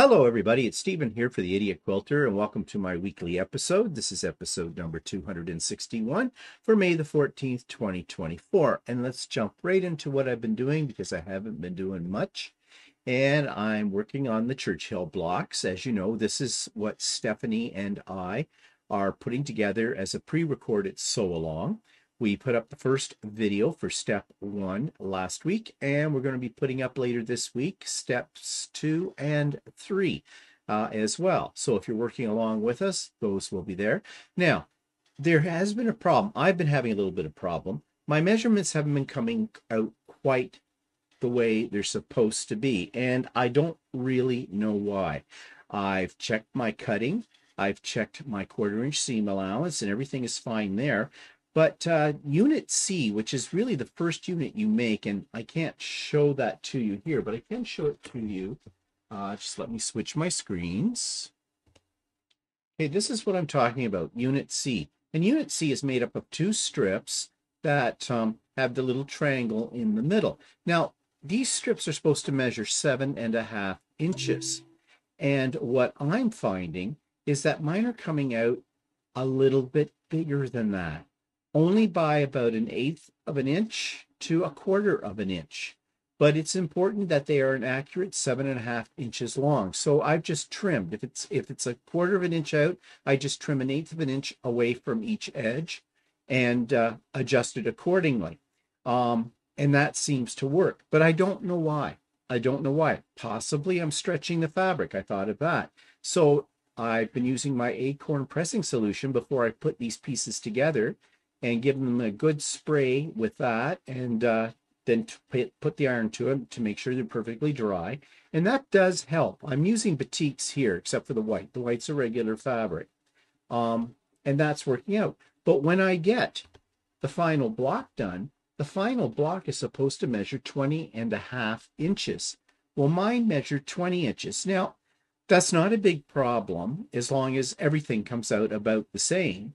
Hello, everybody. It's Stephen here for the Idiot Quilter, and welcome to my weekly episode. This is episode number 261 for May the 14th, 2024. And let's jump right into what I've been doing because I haven't been doing much. And I'm working on the Churchill blocks. As you know, this is what Stephanie and I are putting together as a pre-recorded sew-along. We put up the first video for step 1 last week, and we're going to be putting up later this week steps 2 and 3 as well. So if you're working along with us, those will be there. Now, there has been a problem. I've been having a little bit of problem. My measurements haven't been coming out quite the way they're supposed to be, and I don't really know why. I've checked my cutting. I've checked my 1/4-inch seam allowance, and everything is fine there. But Unit C, which is really the first unit you make, and I can't show that to you here, but I can show it to you. Just let me switch my screens. Okay, this is what I'm talking about, Unit C. And Unit C is made up of 2 strips that have the little triangle in the middle. Now, these strips are supposed to measure 7.5 inches. And what I'm finding is that mine are coming out a little bit bigger than that. Only by about 1/8 of an inch to 1/4 of an inch. But it's important that they are an accurate 7.5 inches long. So I've just trimmed. If it's 1/4 of an inch out, I just trim 1/8 of an inch away from each edge and adjust it accordingly. And that seems to work. But I don't know why. I don't know why. Possibly I'm stretching the fabric. I thought of that. So I've been using my acorn pressing solution before I put these pieces together, and give them a good spray with that, and then put the iron to them to make sure they're perfectly dry. And that does help. I'm using batiks here, except for the white. The white's a regular fabric. And that's working out. But when I get the final block done, the final block is supposed to measure 20.5 inches. Well, mine measured 20 inches. Now, that's not a big problem as long as everything comes out about the same.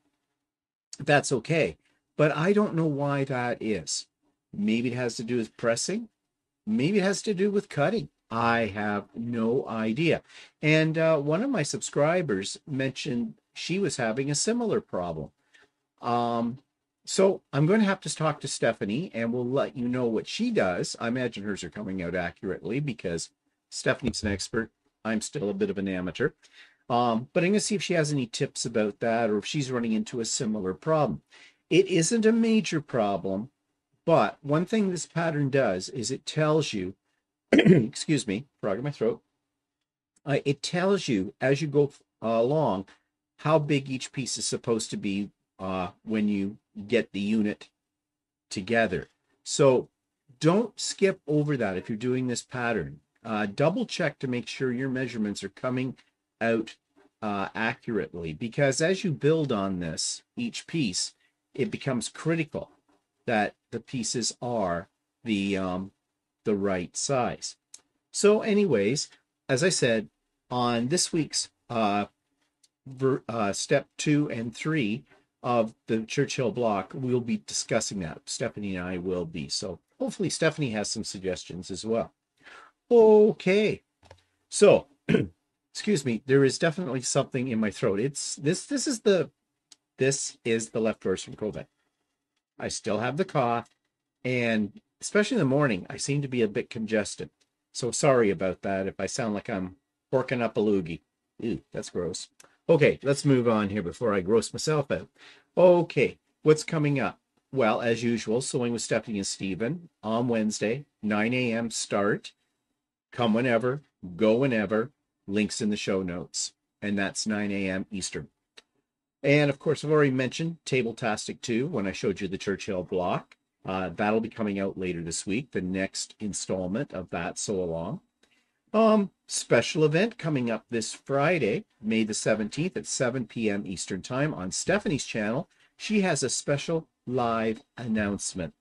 That's okay. But I don't know why that is. Maybe it has to do with pressing. Maybe it has to do with cutting. I have no idea. And one of my subscribers mentioned she was having a similar problem. So I'm going to have to talk to Stephanie, and we'll let you know what she does. I imagine hers are coming out accurately because Stephanie's an expert. I'm still a bit of an amateur. But I'm going to see if she has any tips about that, or if she's running into a similar problem. It isn't a major problem, but one thing this pattern does is it tells you, excuse me, frog in my throat. It tells you as you go along how big each piece is supposed to be when you get the unit together. So don't skip over that if you're doing this pattern. Double check to make sure your measurements are coming out accurately, because as you build on this, each piece, it becomes critical that the pieces are the right size. So anyways, as I said, on this week's step 2 and 3 of the Churchill block, we'll be discussing that. Stephanie and I will be. So hopefully Stephanie has some suggestions as well. Okay, so excuse me, there is definitely something in my throat. This is the leftovers from COVID. I still have the cough, and especially in the morning, I seem to be a bit congested. So sorry about that if I sound like I'm porking up a loogie. Ew, that's gross. Okay, let's move on here before I gross myself out. Okay, what's coming up? Well, as usual, Sewing with Stephanie and Stephen on Wednesday, 9 a.m. start. Come whenever, go whenever. Links in the show notes. And that's 9 a.m. Eastern. And of course, I've already mentioned Tabletastic 2 when I showed you the Churchill block. That'll be coming out later this week, the next installment of that sew-along. Special event coming up this Friday, May the 17th at 7 p.m. Eastern Time on Stephanie's channel. She has a special live announcement.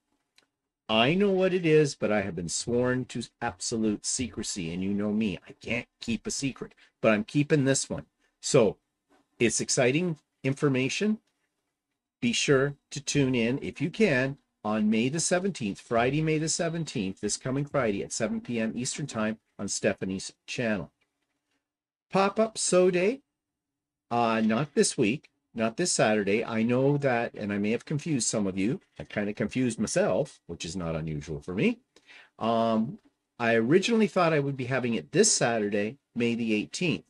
I know what it is, but I have been sworn to absolute secrecy, and you know me, I can't keep a secret, but I'm keeping this one. So it's exciting information. Be sure to tune in if you can on May the 17th, Friday, May the 17th, this coming Friday at 7 p.m. Eastern Time on Stephanie's channel. Pop-up sew day, not this week, not this Saturday. I know that, and I may have confused some of you. I kind of confused myself, which is not unusual for me. I originally thought I would be having it this Saturday, May the 18th,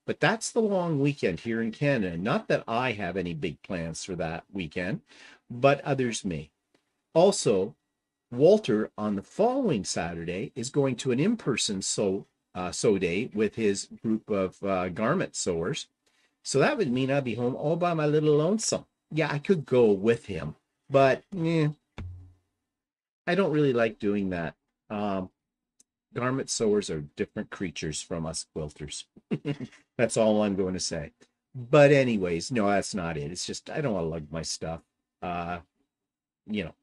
but that's the long weekend here in Canada. Not that I have any big plans for that weekend, but others may. Also, Walter on the following Saturday is going to an in-person sew day with his group of garment sewers. So that would mean I'd be home all by my little lonesome. Yeah, I could go with him, but I don't really like doing that. Garment sewers are different creatures from us quilters. That's all I'm going to say. But anyways, no, that's not it. It's just I don't want to lug my stuff. No.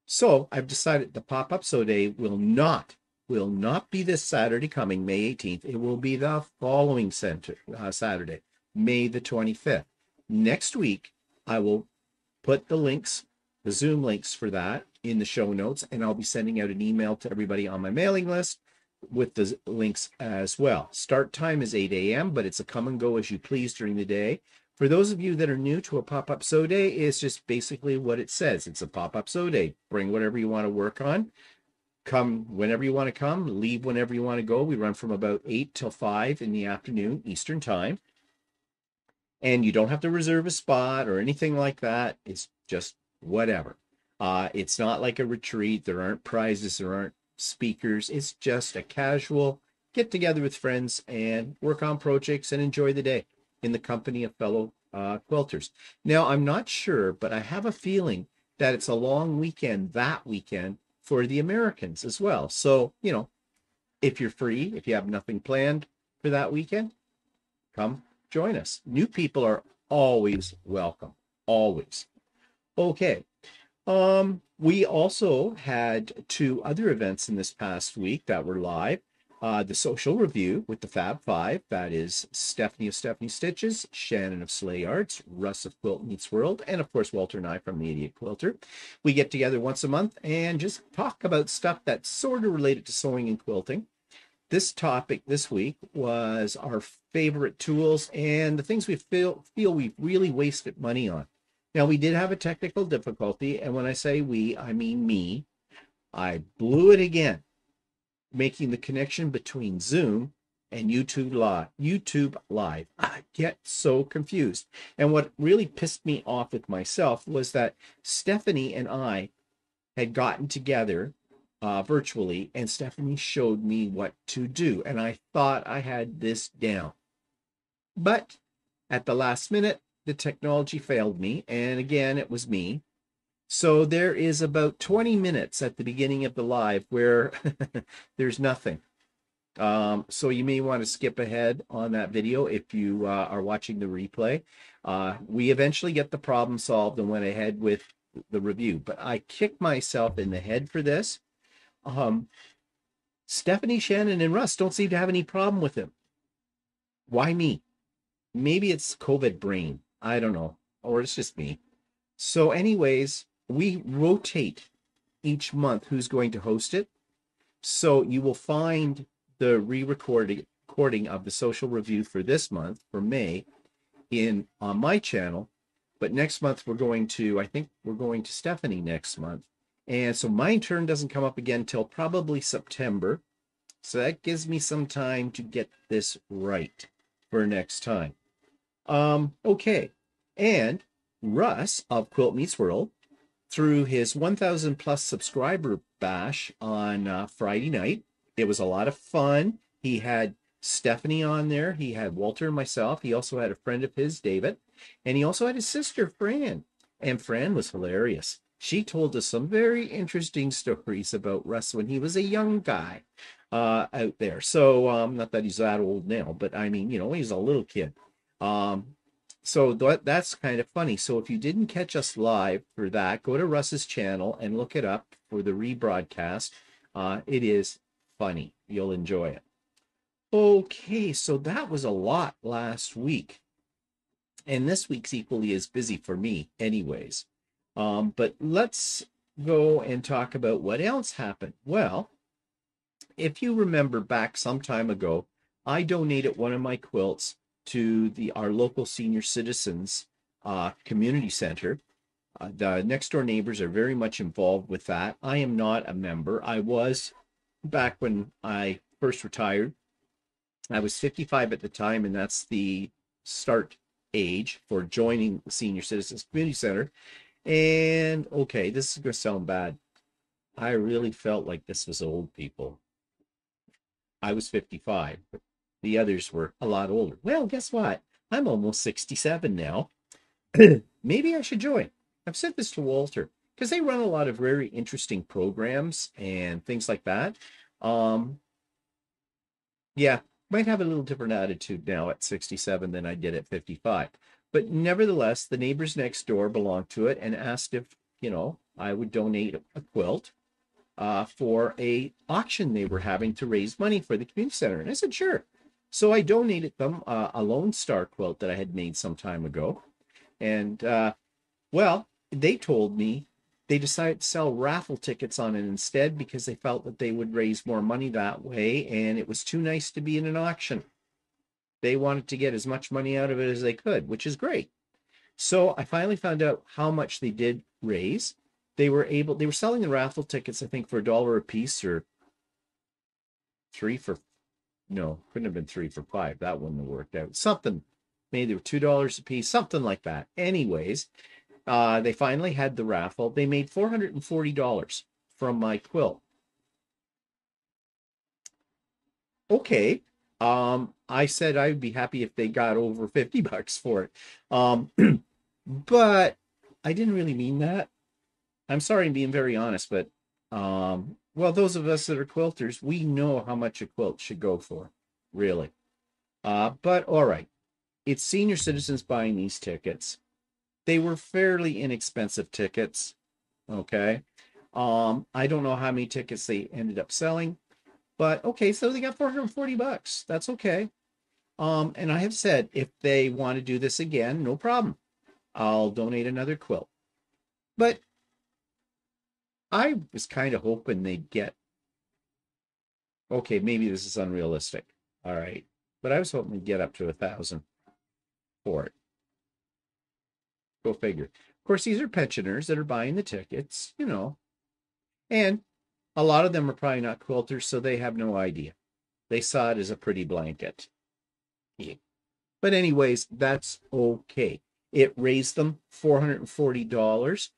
So I've decided the pop-up sew day will not be this Saturday coming, May 18th. It will be the following Saturday, May the 25th. Next week, I will put the links, the Zoom links for that in the show notes, and I'll be sending out an email to everybody on my mailing list with the links as well. Start time is 8 a.m., but it's a come and go as you please during the day. For those of you that are new to a pop-up sew day, it's just basically what it says. It's a pop-up sew day. Bring whatever you want to work on. Come whenever you want to come. Leave whenever you want to go. We run from about 8 till 5 in the afternoon, Eastern time. And you don't have to reserve a spot or anything like that. It's just whatever. It's not like a retreat. There aren't prizes. There aren't speakers. It's just a casual get together with friends and work on projects and enjoy the day in the company of fellow quilters. Now, I'm not sure, but I have a feeling that it's a long weekend that weekend for the Americans as well. So, if you're free, if you have nothing planned for that weekend, come join us. New people are always welcome, always. Okay. We also had 2 other events in this past week that were live. The Sewcial review with the Fab Five. That is Stephanie of Stephanie Stitches, Shannon of Slay Arts, Russ of Quilt Meets World, and of course Walter and I from the Idiot Quilter. We get together once a month and just talk about stuff that's sort of related to sewing and quilting. This topic this week was our favorite tools and the things we feel we've really wasted money on. Now, we did have a technical difficulty, and when I say we, I mean me. I blew it again, making the connection between Zoom and YouTube Live. I get so confused. And what really pissed me off with myself was that Stephanie and I had gotten together virtually, and Stephanie showed me what to do. And I thought I had this down. But at the last minute, the technology failed me. And again, it was me. So there is about 20 minutes at the beginning of the live where there's nothing. So you may want to skip ahead on that video if you are watching the replay. We eventually get the problem solved and went ahead with the review. But I kicked myself in the head for this. Stephanie, Shannon, and Russ don't seem to have any problem with him. Why me? Maybe it's COVID brain. I don't know. Or it's just me. So anyways, we rotate each month who's going to host it. So you will find the recording of the Sewcial review for this month, for May, on my channel. But next month I think we're going to Stephanie next month. And so my turn doesn't come up again till probably September. So that gives me some time to get this right for next time. Okay. And Russ of Quilt Meets World, through his 1,000 plus subscriber bash on Friday night. It was a lot of fun. He had Stephanie on there. He had Walter and myself. He also had a friend of his, David. And he also had his sister, Fran. And Fran was hilarious. She told us some very interesting stories about Russ when he was a young guy out there. So, not that he's that old now, but I mean, he's a little kid. So that's kind of funny. So if you didn't catch us live for that, go to Russ's channel and look it up for the rebroadcast. It is funny. You'll enjoy it. Okay, so that was a lot last week. And this week's equally as busy for me anyways. But let's go and talk about what else happened. Well, if you remember back some time ago, I donated one of my quilts to our local senior citizens community center. The next door neighbors are very much involved with that. I am not a member. I was back when I first retired. I was 55 at the time, and that's the start age for joining the Senior Citizens Community Center. And okay, this is going to sound bad. I really felt like this was old people. I was 55. The others were a lot older. Well, guess what? I'm almost 67 now. Maybe I should join. I've said this to Walter because they run a lot of very interesting programs and things like that. Yeah, might have a little different attitude now at 67 than I did at 55. But nevertheless, the neighbors next door belonged to it and asked if, I would donate a quilt for a auction they were having to raise money for the community center. And I said, sure. So I donated them a Lone Star quilt that I had made some time ago. And, well, they told me they decided to sell raffle tickets on it instead because they felt that they would raise more money that way, and it was too nice to be in an auction. They wanted to get as much money out of it as they could, which is great. So I finally found out how much they did raise. They were selling the raffle tickets, I think, for $1 a piece, or couldn't have been 3 for 5. That wouldn't have worked out. Something, maybe they were $2 a piece, something like that. Anyways, they finally had the raffle. They made $440 from my quilt. Okay. I said I'd be happy if they got over $50 for it. But I didn't really mean that. I'm sorry, I'm being very honest, but well, those of us that are quilters, we know how much a quilt should go for, really. But all right, it's senior citizens buying these tickets. They were fairly inexpensive tickets. Okay. I don't know how many tickets they ended up selling, but okay, so they got $440. That's okay. And I have said if they want to do this again, no problem. I'll donate another quilt. But I was kind of hoping they'd get, okay, maybe this is unrealistic. All right. But I was hoping they'd get up to 1,000 for it. Go figure. Of course, these are pensioners that are buying the tickets, and a lot of them are probably not quilters, so they have no idea. They saw it as a pretty blanket. Yeah. But anyways, that's okay. It raised them $440.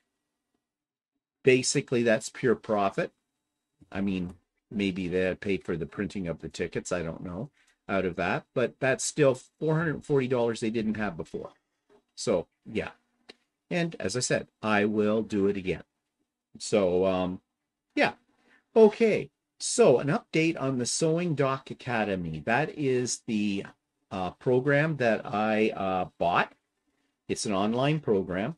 Basically, that's pure profit. I mean, maybe they had paid for the printing of the tickets. I don't know out of that, but that's still $440 they didn't have before. So, yeah. And as I said, I will do it again. So, yeah. Okay. So an update on the Sewing Doc Academy. That is the program that I bought. It's an online program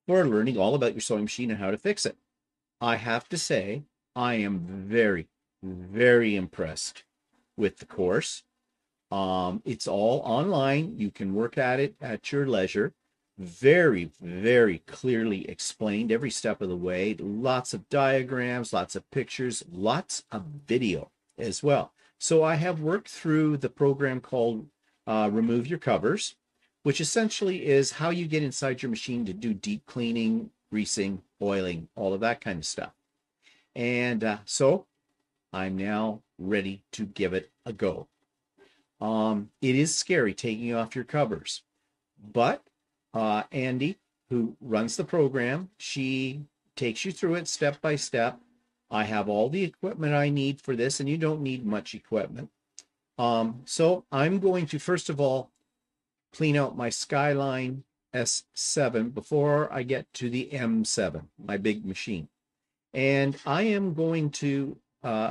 for learning all about your sewing machine and how to fix it. I have to say, I am very, very impressed with the course. It's all online. You can work at it at your leisure. Very, very clearly explained every step of the way. Lots of diagrams, lots of pictures, lots of video as well. So I have worked through the program called Remove Your Covers, which essentially is how you get inside your machine to do deep cleaning, greasing, oiling, all of that kind of stuff. And so I'm now ready to give it a go. It is scary taking off your covers, but Andy, who runs the program, she takes you through it step by step. I have all the equipment I need for this, and you don't need much equipment. So I'm going to, first of all, clean out my Skyline S7 before I get to the M7, my big machine. And I am going to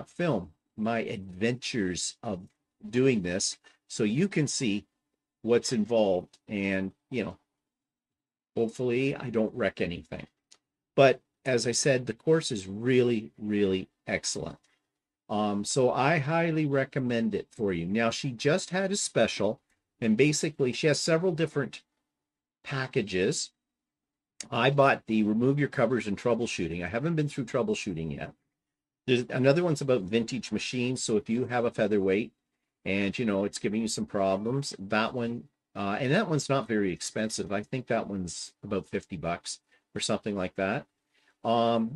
film my adventures of doing this so you can see what's involved, and, hopefully I don't wreck anything. But as I said, the course is really, really excellent. So I highly recommend it for you. Now, she just had a special, and basically she has several different packages. I bought the Remove Your Covers and Troubleshooting. I haven't been through troubleshooting yet. There's another one's about vintage machines. So if you have a featherweight and you know it's giving you some problems. That one, and that one's not very expensive. I think that one's about $50 or something like that.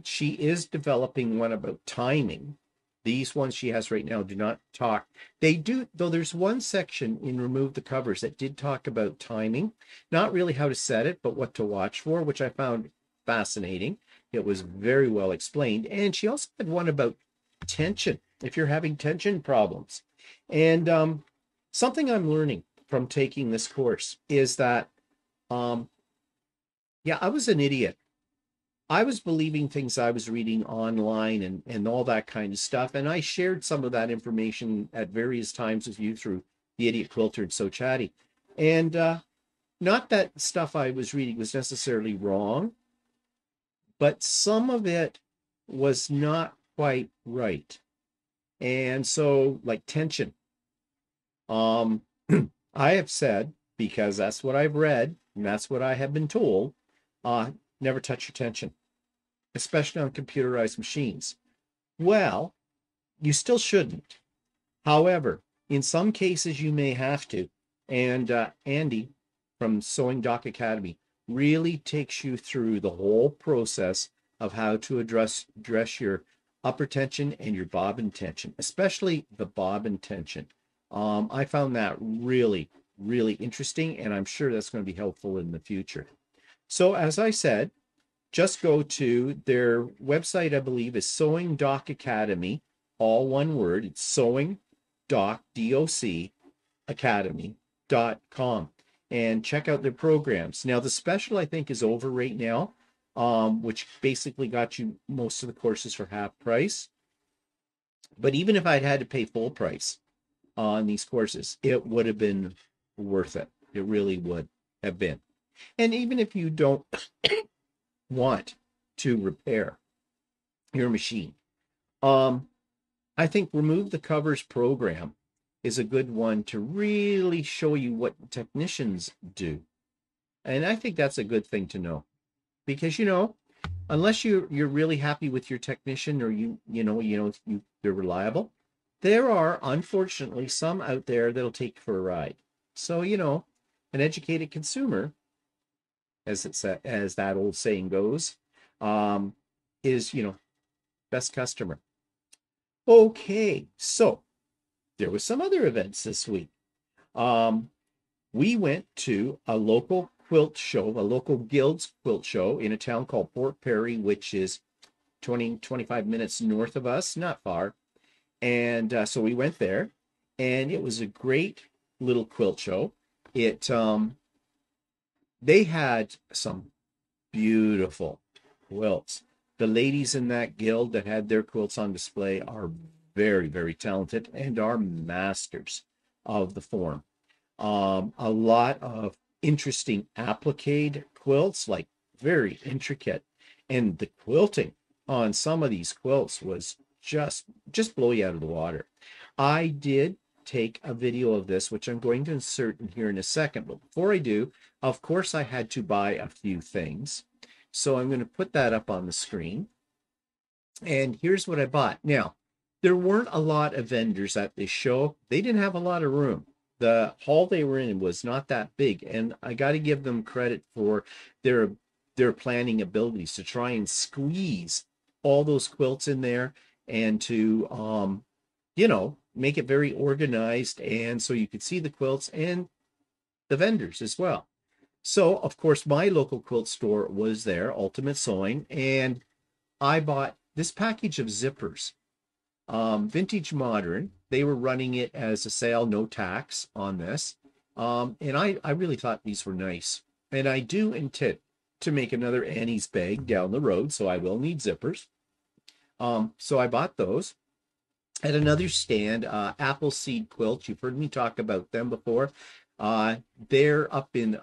She is developing one about timing. These ones she has right now do not talk. They do, though there's one section in Remove the Covers that did talk about timing, not really how to set it, but what to watch for, which I found fascinating. It was very well explained. And she also had one about tension, if you're having tension problems. And something I'm learning from taking this course is that, yeah, I was an idiot. I was believing things I was reading online and all that kind of stuff. And I shared some of that information at various times with you through the Idiot Quilter and So Chatty. And not that stuff I was reading was necessarily wrong, but some of it was not quite right. And so, like tension, I have said, because that's what I've read and that's what I have been told, never touch your tension, especially on computerized machines. Well, you still shouldn't. However, in some cases you may have to. And Andy from Sewing Doc Academy really takes you through the whole process of how to address your upper tension and your bobbin tension, especially the bobbin tension. I found that really, really interesting, and I'm sure that's going to be helpful in the future. So as I said, just go to their website, I believe, is Sewing Doc Academy, all one word. It's Sewing Doc, D-O-C, Academy.com, and check out their programs. Now, the special, I think, is over right now, which basically got you most of the courses for half price. But even if I'd had to pay full price on these courses, it would have been worth it. It really would have been. And even if you don't want to repair your machine, I think Remove the Covers program is a good one to really show you what technicians do. And I think that's a good thing to know, because, you know, unless you're really happy with your technician, or they're reliable, there are unfortunately some out there that'll take you for a ride. So, you know, an educated consumer, as that old saying goes, is, you know, best customer. Okay, so there was some other events this week. We went to a local quilt show, a local guild's quilt show in a town called Port Perry, which is 25 minutes north of us, not far. And so we went there, and it was a great little quilt show. They had some beautiful quilts. The ladies in that guild that had their quilts on display are very, very talented and are masters of the form. A lot of interesting applique quilts, like very intricate, and the quilting on some of these quilts was just blow you out of the water. I did take a video of this, which I'm going to insert in here in a second, but before I do, of course I had to buy a few things, so I'm going to put that up on the screen. And here's what I bought. Now, there weren't a lot of vendors at this show. They didn't have a lot of room. The hall they were in was not that big, and I got to give them credit for their planning abilities to try and squeeze all those quilts in there, and to make it very organized, and so you could see the quilts and the vendors as well. So of course my local quilt store was there, Ultimate Sewing, and I bought this package of zippers. Vintage Modern, they were running it as a sale, no tax on this. And I really thought these were nice. And I do intend to make another Annie's bag down the road, so I will need zippers. So I bought those. At another stand, Appleseed Quilts, you've heard me talk about them before. They're up in,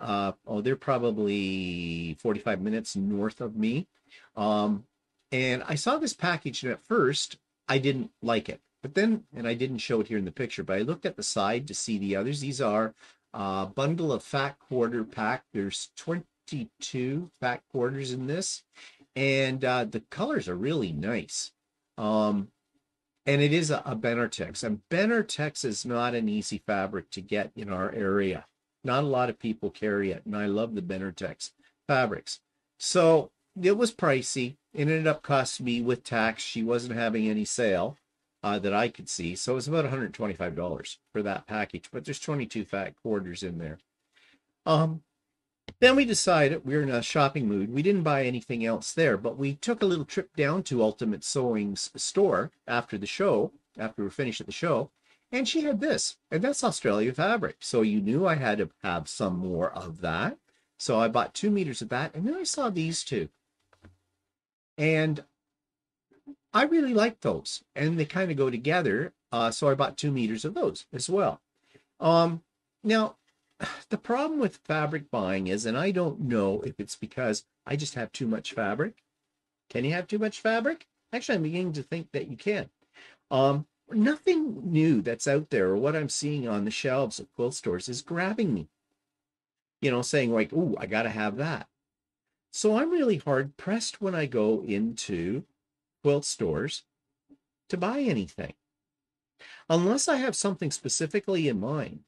they're probably 45 minutes north of me. And I saw this package, and at first I didn't like it, but then, and I didn't show it here in the picture, but I looked at the side to see the others. These are a bundle of fat quarter pack. There's 22 fat quarters in this, and the colors are really nice. And it is a Benartex. And Benartex is not an easy fabric to get in our area. Not a lot of people carry it, and I love the Benartex fabrics. So it was pricey. It ended up costing me with tax. She wasn't having any sale that I could see. So it was about $125 for that package, but there's 22 fat quarters in there. Then we decided we were in a shopping mood. We didn't buy anything else there, but we took a little trip down to Ultimate Sewing's store after the show, after we were finished at the show, and she had this, and that's Australia fabric. So you knew I had to have some more of that. So I bought 2 meters of that, and then I saw these two. And I really like those, and they kind of go together. So I bought 2 meters of those as well. Now, the problem with fabric buying is, and I don't know if it's because I just have too much fabric. Can you have too much fabric? Actually, I'm beginning to think that you can. Nothing new that's out there or what I'm seeing on the shelves of quilt stores is grabbing me. You know, saying like, "Ooh, I got to have that." So I'm really hard pressed when I go into quilt stores to buy anything. Unless I have something specifically in mind,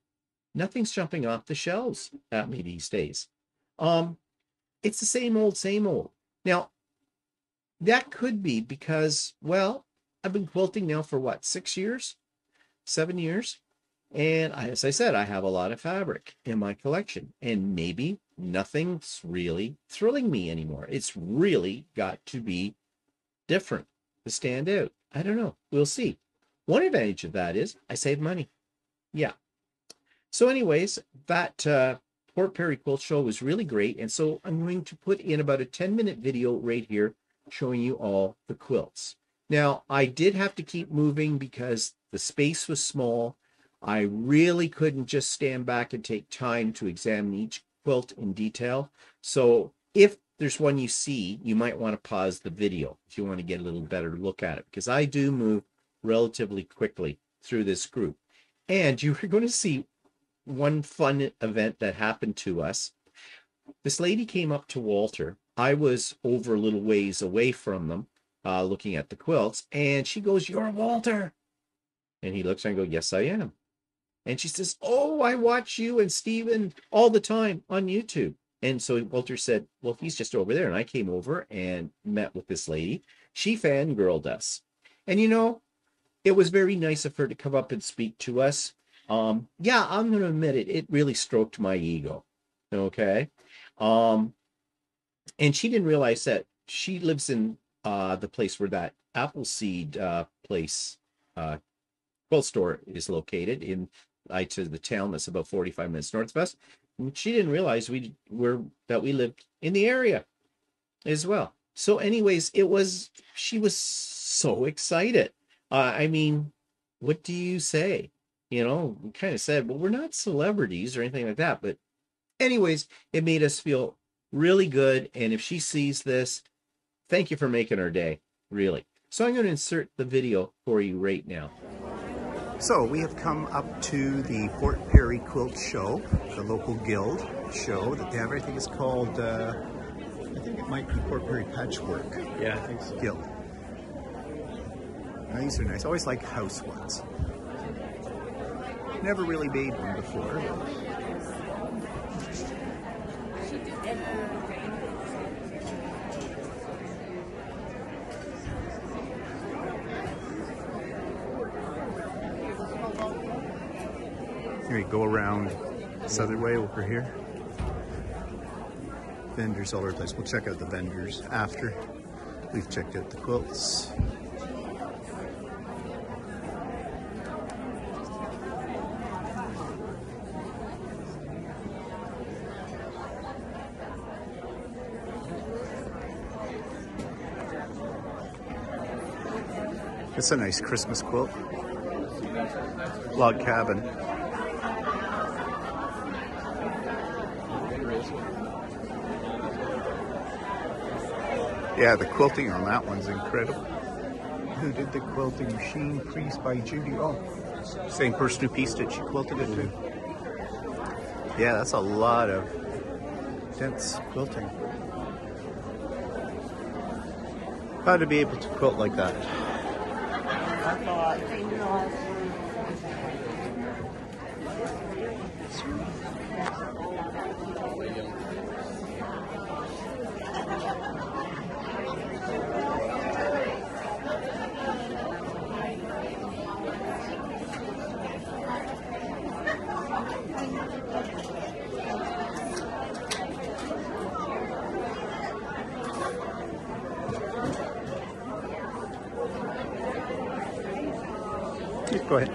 nothing's jumping off the shelves at me these days. It's the same old, same old. Now, that could be because, well, I've been quilting now for what, 6 years, 7 years? And as I said, I have a lot of fabric in my collection, and maybe nothing's really thrilling me anymore. It's really got to be different to stand out. I don't know. We'll see. One advantage of that is I save money. Yeah. So anyways, that Port Perry Quilt Show was really great. And so I'm going to put in about a 10-minute video right here showing you all the quilts. Now, I did have to keep moving because the space was small. I really couldn't just stand back and take time to examine each quilt in detail. So if there's one you see, you might want to pause the video if you want to get a little better look at it, because I do move relatively quickly through this group. And you're going to see one fun event that happened to us. This lady came up to Walter. I was over a little ways away from them, looking at the quilts, and she goes, "You're Walter." And he looks and I go, "Yes, I am." And she says, "Oh, I watch you and Stephen all the time on YouTube." And so Walter said, "Well, he's just over there." And I came over and met with this lady. She fangirled us. And you know, it was very nice of her to come up and speak to us. Yeah, I'm going to admit it. It really stroked my ego. Okay. And she didn't realize that she lives in the place where that Appleseed place, quilt store is located in to the town that's about 45 minutes north of us. And she didn't realize we lived in the area as well. So anyways, she was so excited. I mean, what do you say? You know, we kind of said, well, we're not celebrities or anything like that. But anyways, it made us feel really good. And if she sees this, thank you for making our day, really. So I'm going to insert the video for you right now. So we have come up to the Port Perry Quilt Show, the local guild show that they have. I think it's called, I think it might be Port Perry Patchwork. Yeah, I think so. Guild. Now, these are nice. I always like house ones. Never really made one before. Here we go around this other way over here. Vendors all over the place. We'll check out the vendors after we've checked out the quilts. It's a nice Christmas quilt. Log cabin. Yeah, the quilting on that one's incredible. Who did the quilting? Machine Priest by Judy. Oh, same person who pieced it. She quilted it too. Yeah, that's a lot of dense quilting. How to be able to quilt like that? Go ahead.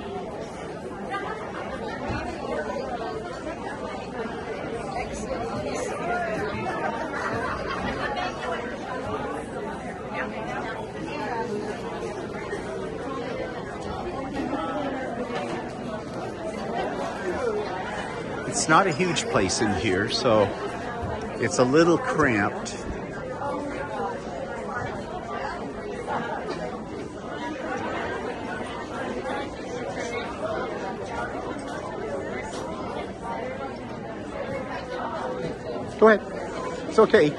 It's not a huge place in here, so it's a little cramped. Go ahead. It's okay.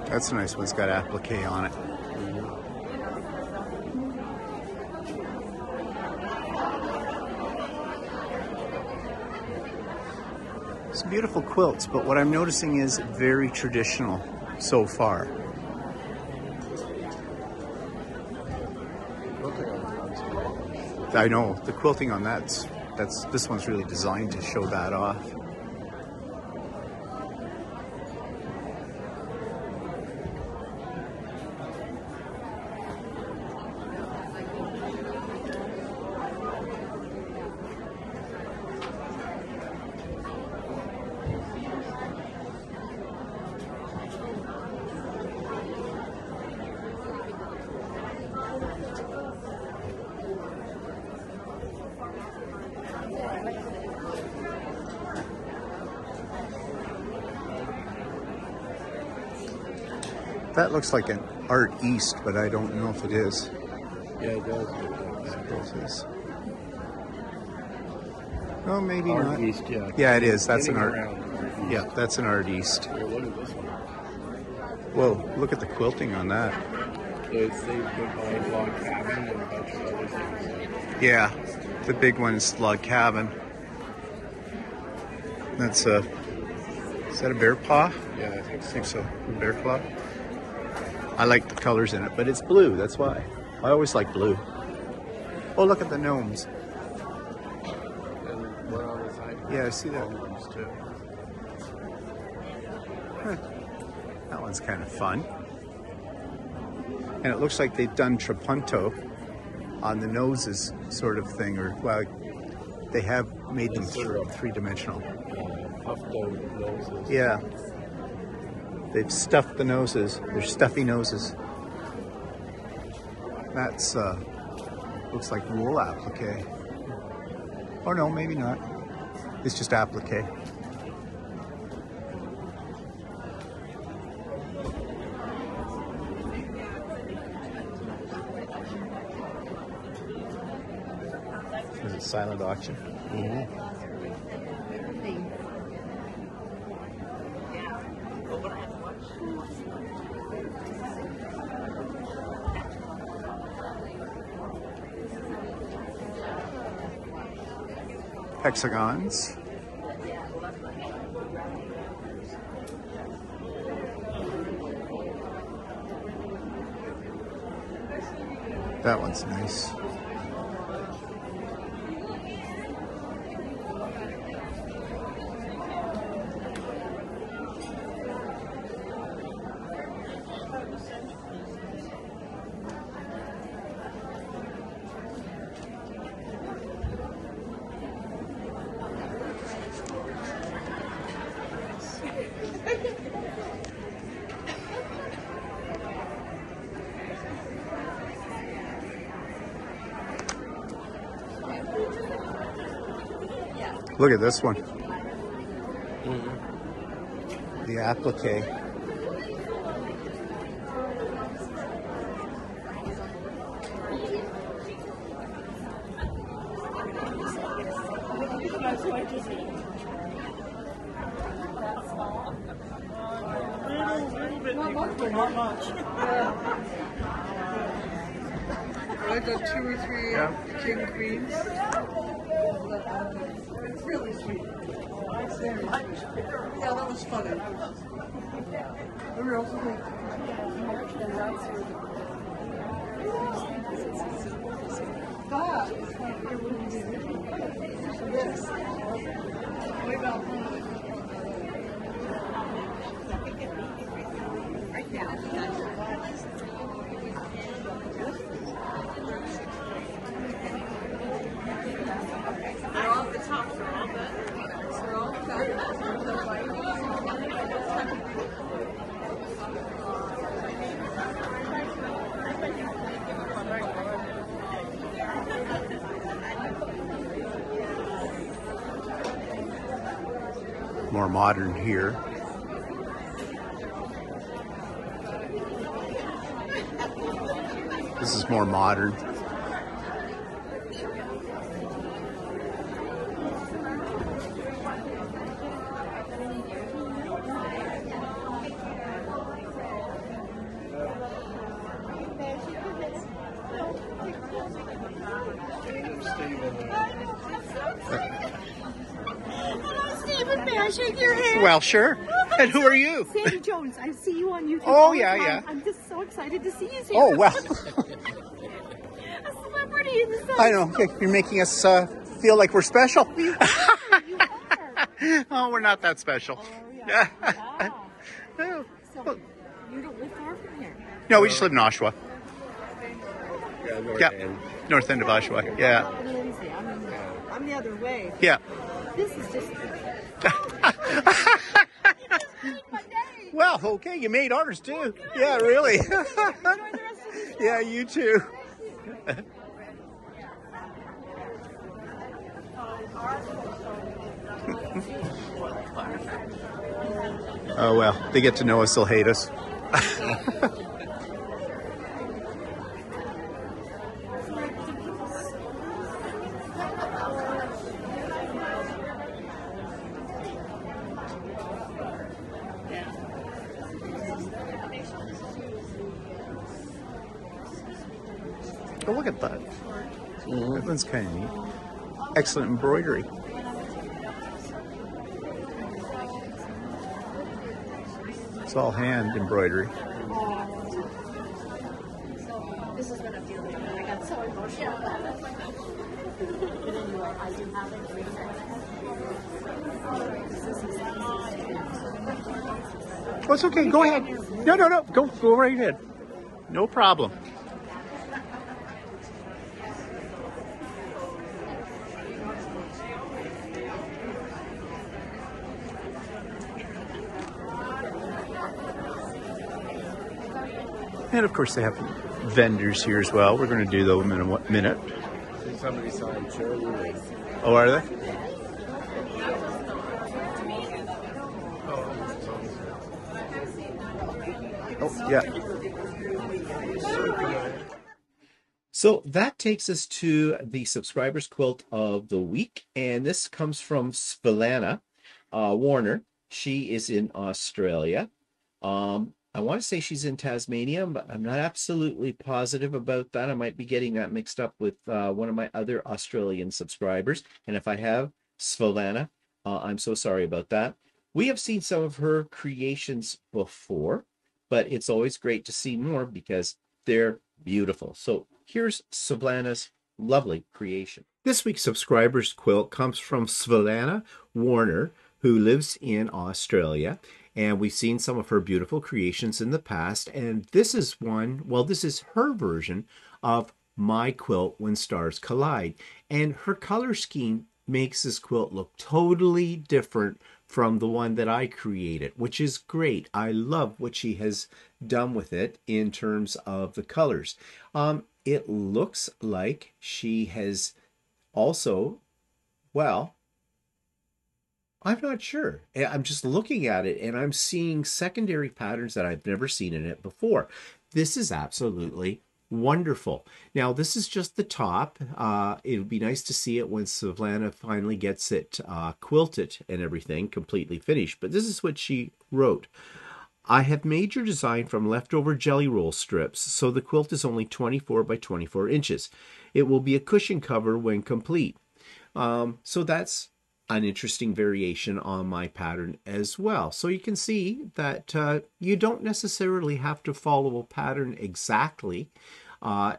That's a nice one. It's got applique on it. Some beautiful quilts, but what I'm noticing is very traditional so far. I know the quilting on this one's really designed to show that off. That looks like an Art East, but I don't know if it is. Yeah, it does. It is. Oh, maybe Art not. East, yeah. Yeah, it is. That's an Art. Around. Yeah, that's an Art East. Here, look at this one. Whoa, look at the quilting on that. It's the Goodbye Log Cabin and a bunch of other things. Yeah, the big one is Log Cabin. That's a. Is that a bear paw? Yeah, I think so. Bear claw. I like the colors in it, but it's blue. That's why. I always like blue. Oh, look at the gnomes. And one on the side. Yeah, I see that. Gnomes too. Huh. That one's kind of fun. And it looks like they've done trapunto on the noses, sort of thing, or well, they have made them three-dimensional. Puffed out noses. Yeah. They've stuffed the noses. They're stuffy noses. That's looks like wool applique. Or no, maybe not. It's just applique. Is it silent auction? Mm-hmm. Hexagons. That one's nice. Look at this one. Mm-hmm. The applique. Not much. I got 2 or 3 king queens. It's really sweet. Yeah, that was funny. We were also like, More modern here. This is more modern. May I shake your hand? Well, sure. And who are you? Sandy Jones. I see you on YouTube. Oh, all the yeah, time. yeah. I'm just so excited to see you. Sandy. Oh, well. A celebrity in the sun. I know. You're making us feel like we're special. You are. Oh, we're not that special. Oh, yeah. No. So, you don't live far from here? No, we just live in Oshawa. Yeah, north Yeah. end. North end of Oshawa. Yeah. Lindsay, I'm the other way. Yeah. This is just... Well, okay, you made ours too. Yeah, really. Enjoy the rest of the show. Yeah, you too. Oh, well, they get to know us, they'll hate us. Oh, look at that. That one's kind of neat. Excellent embroidery. It's all hand embroidery. This is what I'm feeling. I got so emotional about it. But anyway, I do have it. Oh, it's okay. Go ahead. No. Go right ahead. No problem. And of course, they have vendors here as well. We're going to do them in a minute. Somebody saw him Churn. Oh, are they? Oh, yeah. So that takes us to the subscribers quilt of the week, and this comes from Svelana Warner. She is in Australia. I want to say she's in Tasmania, but I'm not absolutely positive about that. I might be getting that mixed up with one of my other Australian subscribers. And if I have, Svelana, I'm so sorry about that. We have seen some of her creations before, but it's always great to see more because they're beautiful. So here's Svelana's lovely creation. This week's subscribers quilt comes from Svelana Warner, who lives in Australia. And we've seen some of her beautiful creations in the past. And this is this is her version of My Quilt When Stars Collide. And her color scheme makes this quilt look totally different from the one that I created, which is great. I love what she has done with it in terms of the colors. It looks like she has also, I'm not sure. I'm just looking at it and I'm seeing secondary patterns that I've never seen in it before. This is absolutely wonderful. Now, this is just the top. It'll be nice to see it when Savannah finally gets it quilted and everything completely finished. But this is what she wrote. I have made your design from leftover jelly roll strips, so the quilt is only 24 by 24 inches. It will be a cushion cover when complete. So that's an interesting variation on my pattern as well. So you can see that you don't necessarily have to follow a pattern exactly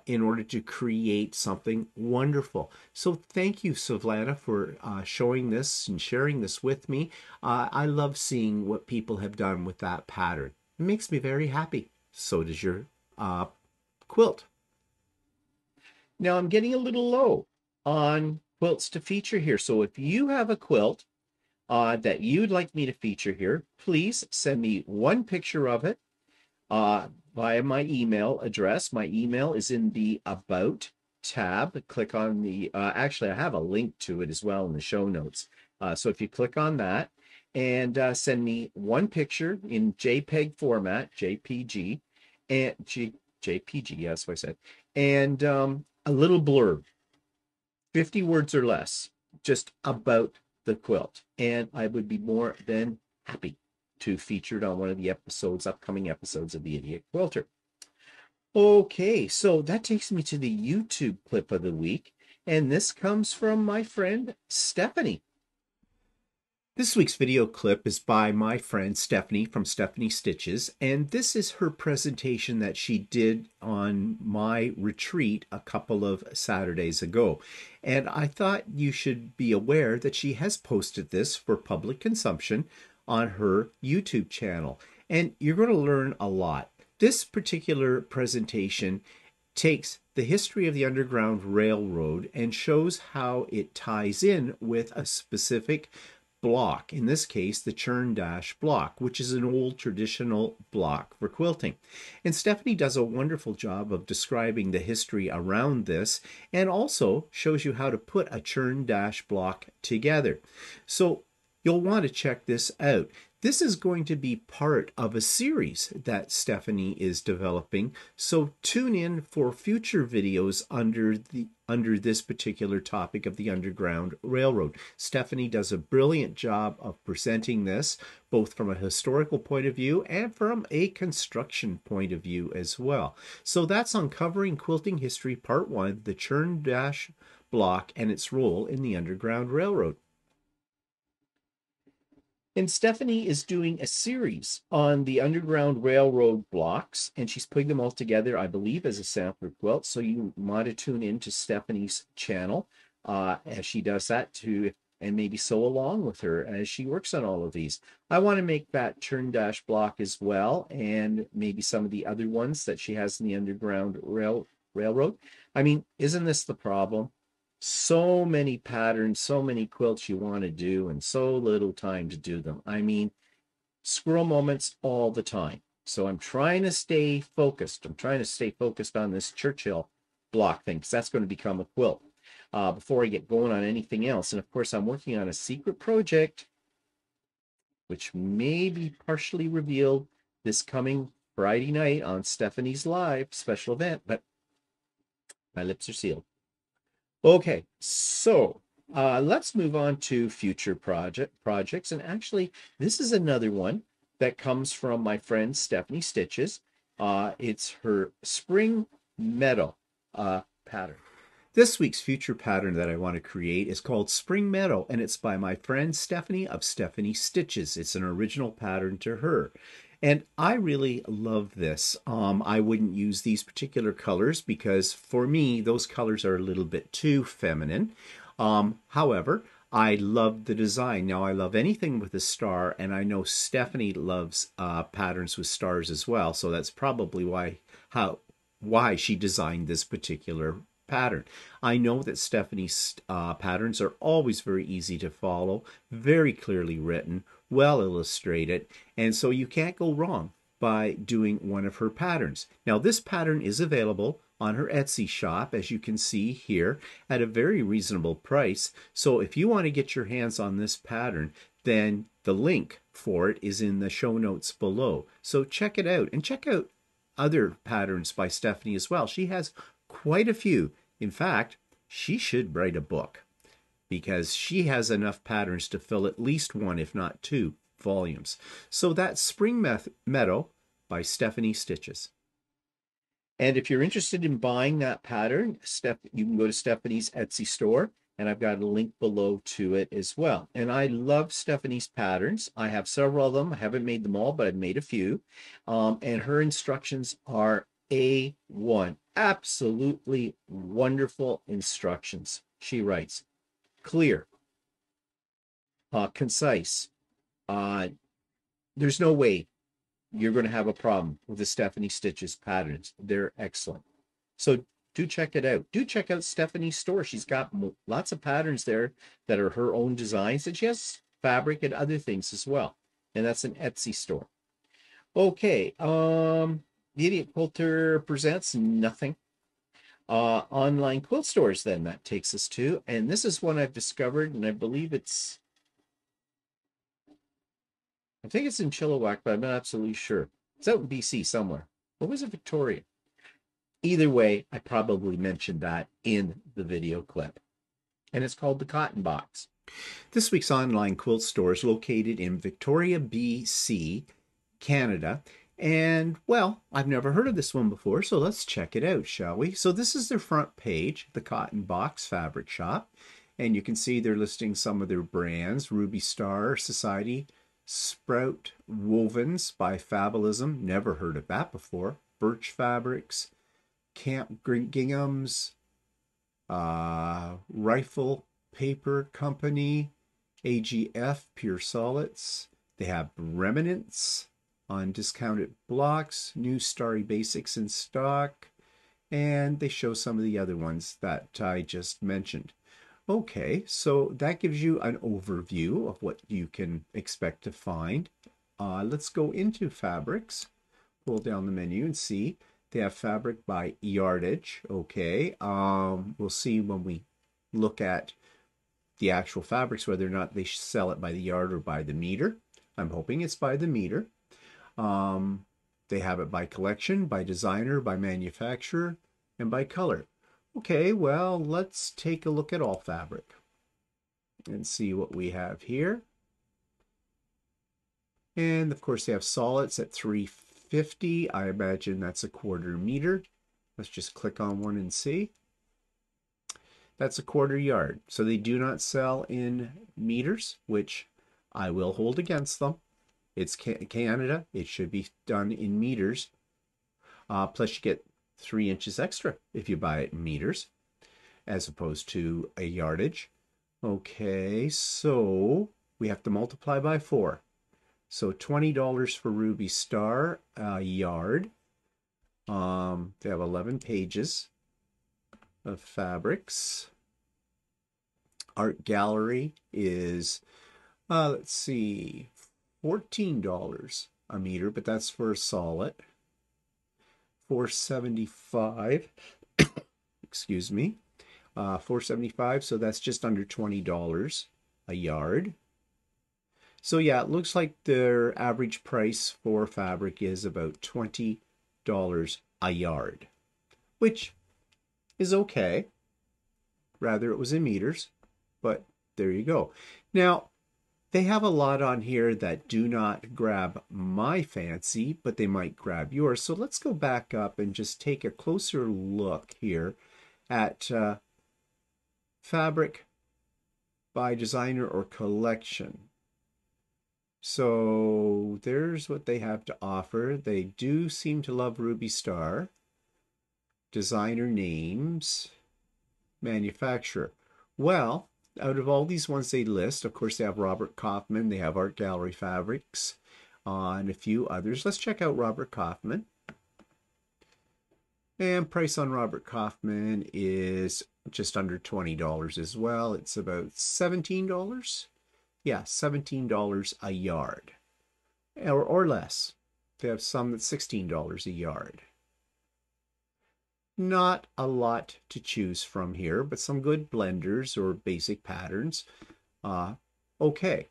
in order to create something wonderful. So thank you, Savannah, for showing this and sharing this with me. I love seeing what people have done with that pattern. It makes me very happy. So does your quilt. Now I'm getting a little low on quilts to feature here. So if you have a quilt that you'd like me to feature here, please send me one picture of it via my email address. My email is in the About tab. Click on the, actually I have a link to it as well in the show notes. So if you click on that and send me one picture in JPEG format, JPG, and JPG, yeah, that's what I said, and a little blurb, 50 words or less, just about the quilt. And I would be more than happy to feature it on one of the episodes, upcoming episodes of the Idiot Quilter. Okay, so that takes me to the YouTube clip of the week. And this comes from my friend Stephanie. This week's video clip is by my friend Stephanie from Stephanie Stitches, and this is her presentation that she did on my retreat a couple of Saturdays ago. And I thought you should be aware that she has posted this for public consumption on her YouTube channel, and you're going to learn a lot. This particular presentation takes the history of the Underground Railroad and shows how it ties in with a specific block, in this case the Churn dash block, which is an old traditional block for quilting. And Stephanie does a wonderful job of describing the history around this and also shows you how to put a Churn dash block together. So you'll want to check this out. This is going to be part of a series that Stephanie is developing, so tune in for future videos under this particular topic of the Underground Railroad. Stephanie does a brilliant job of presenting this, both from a historical point of view and from a construction point of view as well. So that's Uncovering Quilting History Part 1, the Churn dash block and its role in the Underground Railroad. And Stephanie is doing a series on the Underground Railroad blocks, and she's putting them all together, I believe, as a sampler quilt. So you want to tune in to Stephanie's channel as she does that too, and maybe sew along with her as she works on all of these. I want to make that Churn dash block as well, and maybe some of the other ones that she has in the Underground Railroad. I mean, isn't this the problem? So many patterns, so many quilts you want to do, and so little time to do them. I mean, squirrel moments all the time. So I'm trying to stay focused. I'm trying to stay focused on this Churchill block thing, because that's going to become a quilt before I get going on anything else. And of course, I'm working on a secret project, which may be partially revealed this coming Friday night on Stephanie's Live special event, but my lips are sealed. Okay, so let's move on to future projects. And actually, this is another one that comes from my friend Stephanie Stitches. It's her Spring Meadow pattern. This week's future pattern that I want to create is called Spring Meadow, and it's by my friend Stephanie of Stephanie Stitches. It's an original pattern to her. And I really love this. I wouldn't use these particular colors because for me, those colors are a little bit too feminine. However, I love the design. Now, I love anything with a star, and I know Stephanie loves patterns with stars as well. So that's probably why she designed this particular pattern. I know that Stephanie's patterns are always very easy to follow, very clearly written, well illustrated, and so you can't go wrong by doing one of her patterns. Now, this pattern is available on her Etsy shop, as you can see here, at a very reasonable price. So if you want to get your hands on this pattern, then the link for it is in the show notes below. So check it out, and check out other patterns by Stephanie as well. She has quite a few. In fact, she should write a book because she has enough patterns to fill at least one, if not two, volumes. So that's Spring Meadow by Stephanie Stitches. And if you're interested in buying that pattern, you can go to Stephanie's Etsy store, and I've got a link below to it as well. And I love Stephanie's patterns. I have several of them. I haven't made them all, but I've made a few. And her instructions are A1. Absolutely wonderful instructions. She writes clear, concise. There's no way you're going to have a problem with the Stephanie Stitches patterns. They're excellent. So do check it out. Do check out Stephanie's store. She's got lots of patterns there that are her own designs, and she has fabric and other things as well. And that's an Etsy store. Okay, the Idiot Quilter presents nothing. Online quilt stores, then that takes us to, and this is one I've discovered, and I believe I think it's in Chilliwack, but I'm not absolutely sure. It's out in BC somewhere. Or was it Victoria? Either way, I probably mentioned that in the video clip. And it's called the Cotton Box. This week's online quilt store is located in Victoria, BC, Canada. And, well, I've never heard of this one before, so let's check it out, shall we? So this is their front page, the Cotton Box Fabric Shop. And you can see they're listing some of their brands, Ruby Star Society, Sprout Wovens by Fabulism, never heard of that before, Birch Fabrics, Camp Gingham's, Rifle Paper Company, AGF Pure Solids. They have Remnants on discounted blocks, New Starry Basics in stock, and they show some of the other ones that I just mentioned. Okay, so that gives you an overview of what you can expect to find. Let's go into fabrics. Pull down the menu and see. They have fabric by yardage. Okay, we'll see when we look at the actual fabrics whether or not they sell it by the yard or by the meter. I'm hoping it's by the meter. They have it by collection, by designer, by manufacturer, and by color. Okay, well, let's take a look at all fabric and see what we have here. And of course they have solids at $3.50. I imagine that's a 1/4 meter. Let's just click on one and see. That's a 1/4 yard. So they do not sell in meters, which I will hold against them. It's Canada. It should be done in meters. Plus you get 3 inches extra if you buy it in meters as opposed to a yardage. Okay, so we have to multiply by 4. So $20 for Ruby Star a yard. They have 11 pages of fabrics. Art Gallery is, let's see, $14 a meter, but that's for a solid. $4.75, excuse me, $4.75, so that's just under $20 a yard. So yeah, it looks like their average price for fabric is about $20 a yard, which is okay. Rather it was in meters, but there you go. Now, they have a lot on here that do not grab my fancy, but they might grab yours. So let's go back up and just take a closer look here at fabric by designer or collection. So there's what they have to offer. They do seem to love Ruby Star. Designer names, manufacturer. Well, out of all these ones they list, of course, they have Robert Kaufman, they have Art Gallery Fabrics, and a few others. Let's check out Robert Kaufman. And price on Robert Kaufman is just under $20 as well. It's about $17. Yeah, $17 a yard. Or less. They have some that's $16 a yard. Not a lot to choose from here, but some good blenders or basic patterns. Okay,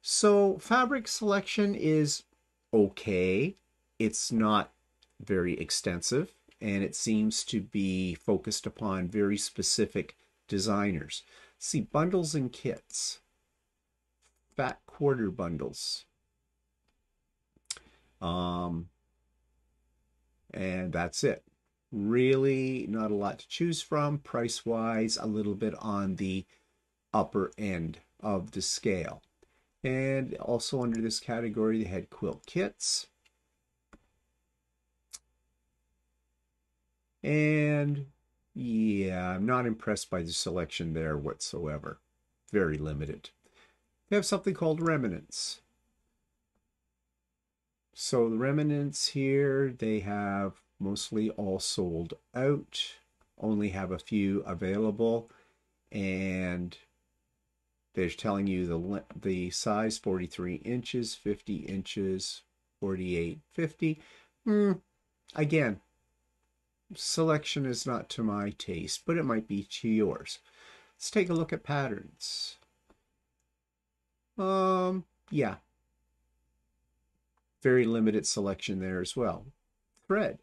So fabric selection is okay. It's not very extensive, and it seems to be focused upon very specific designers. See, bundles and kits, fat quarter bundles. And that's it. Really not a lot to choose from. Price-wise, a little bit on the upper end of the scale. And also under this category, they had quilt kits. And yeah, I'm not impressed by the selection there whatsoever. Very limited. They have something called remnants. So the remnants here, they have mostly all sold out, only have a few available, and they're telling you the size 43 inches, 50 inches, 48, 50. Again, selection is not to my taste, but it might be to yours. Let's take a look at patterns. Yeah. Very limited selection there as well. Thread.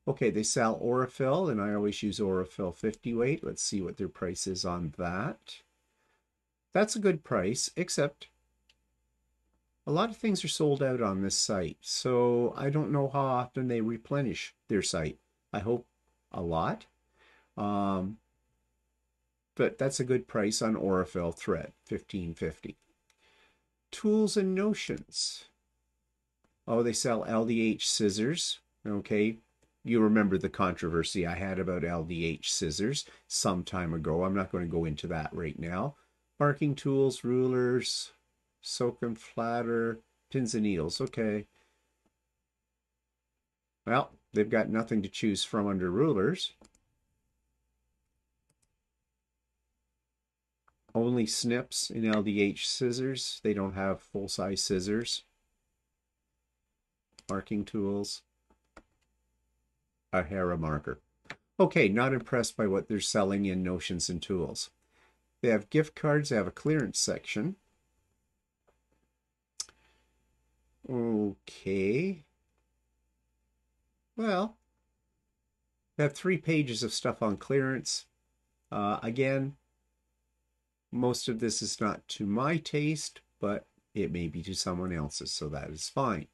Okay, they sell Aurifil, and I always use Aurifil 50 weight. Let's see what their price is on that. That's a good price, except a lot of things are sold out on this site, so I don't know how often they replenish their site. I hope a lot. But that's a good price on Aurifil thread, $15.50. Tools and notions. Oh, they sell LDH scissors. Okay, you remember the controversy I had about LDH scissors some time ago. I'm not going to go into that right now. Marking tools, rulers, soak and flatter, pins and needles. Okay. Well, they've got nothing to choose from under rulers. Only snips in LDH scissors. They don't have full-size scissors. Marking tools. A Hera marker. Okay, not impressed by what they're selling in notions and tools. They have gift cards. They have a clearance section. Okay. Well, they have 3 pages of stuff on clearance. Again, most of this is not to my taste, but it may be to someone else's, so that is fine.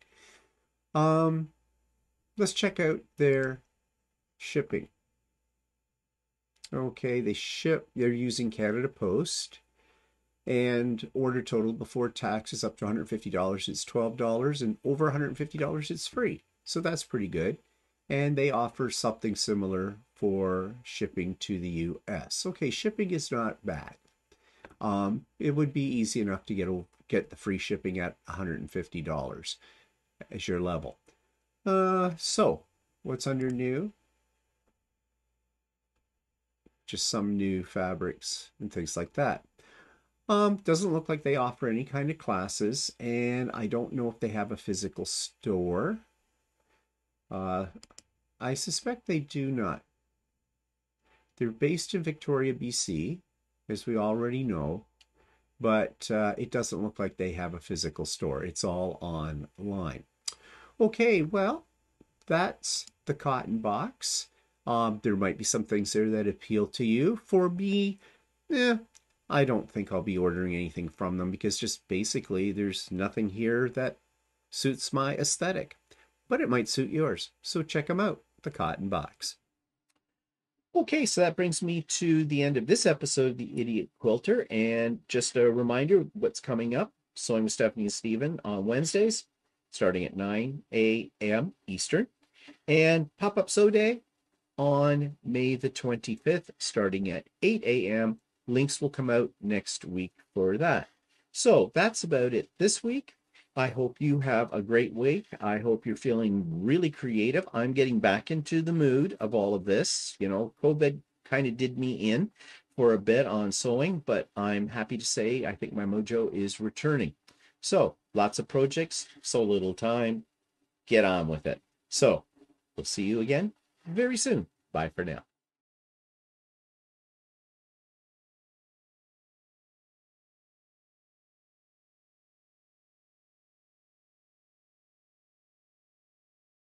Let's check out their shipping. Okay, they're using Canada Post, and order total before tax is up to $150. It's $12, and over $150 it's free. So that's pretty good. And they offer something similar for shipping to the US. Okay, shipping is not bad. It would be easy enough to get the free shipping at $150 as your level. So what's under new? Just some new fabrics and things like that. Doesn't look like they offer any kind of classes, and I don't know if they have a physical store. I suspect they do not. They're based in Victoria, BC, as we already know, but it doesn't look like they have a physical store. It's all online. Okay, well, that's the cotton box. There might be some things there that appeal to you. For me, I don't think I'll be ordering anything from them because just basically there's nothing here that suits my aesthetic. But it might suit yours. So check them out, the cotton box. Okay, so that brings me to the end of this episode of The Idiot Quilter. And just a reminder what's coming up. Sewing with Stephanie and Stephen on Wednesdays, starting at 9 a.m. Eastern. And Pop-Up Sew Day on May the 25th, starting at 8 a.m. Links will come out next week for that. So that's about it this week. I hope you have a great week. I hope you're feeling really creative. I'm getting back into the mood of all of this. You know, COVID kind of did me in for a bit on sewing, but I'm happy to say I think my mojo is returning. So lots of projects, so little time. Get on with it. So we'll see you again very soon. Bye for now.